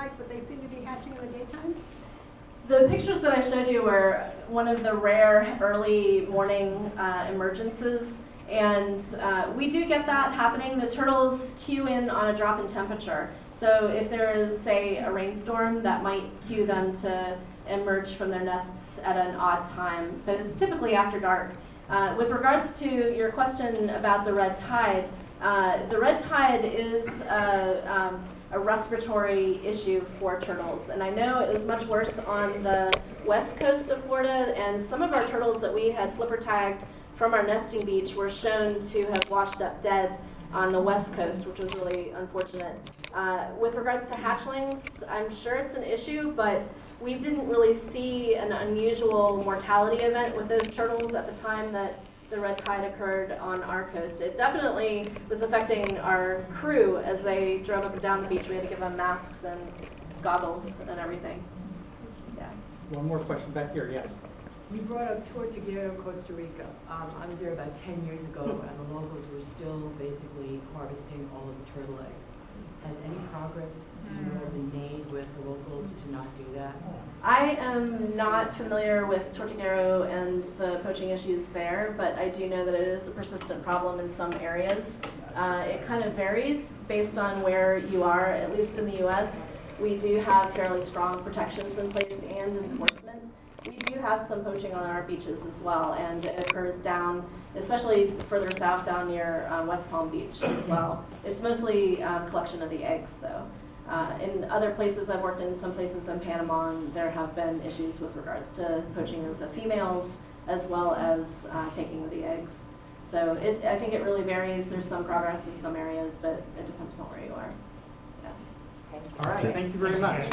night, but they seem to be hatching in the daytime? The pictures that I showed you were one of the rare early morning emergences, and we do get that happening. The turtles cue in on a drop in temperature. So if there is, say, a rainstorm, that might cue them to emerge from their nests at an odd time, but it's typically after dark. With regards to your question about the red tide is a respiratory issue for turtles, and I know it was much worse on the west coast of Florida, and some of our turtles that we had flipper tagged from our nesting beach were shown to have washed up dead on the west coast, which was really unfortunate. With regards to hatchlings, I'm sure it's an issue, but we didn't really see an unusual mortality event with those turtles at the time that the red tide occurred on our coast. It definitely was affecting our crew as they drove up and down the beach. We had to give them masks and goggles and everything. Yeah. One more question back here, yes. You brought up Tortuguero, Costa Rica. I was there about 10 years ago, and the locals were still basically harvesting all of the turtle eggs. Has any progress been made with the locals to not do that? I am not familiar with Tortuguero and the poaching issues there, but I do know that it is a persistent problem in some areas. It kind of varies based on where you are, at least in the U.S. We do have fairly strong protections in place and enforcement. We do have some poaching on our beaches as well, and it occurs down, especially further south down near West Palm Beach as well. It's mostly collection of the eggs, though. In other places I've worked in, some places in Panama, there have been issues with regards to poaching of the females as well as taking of the eggs. So I think it really varies. There's some progress in some areas, but it depends upon where you are. Yeah. All right, thank you very much.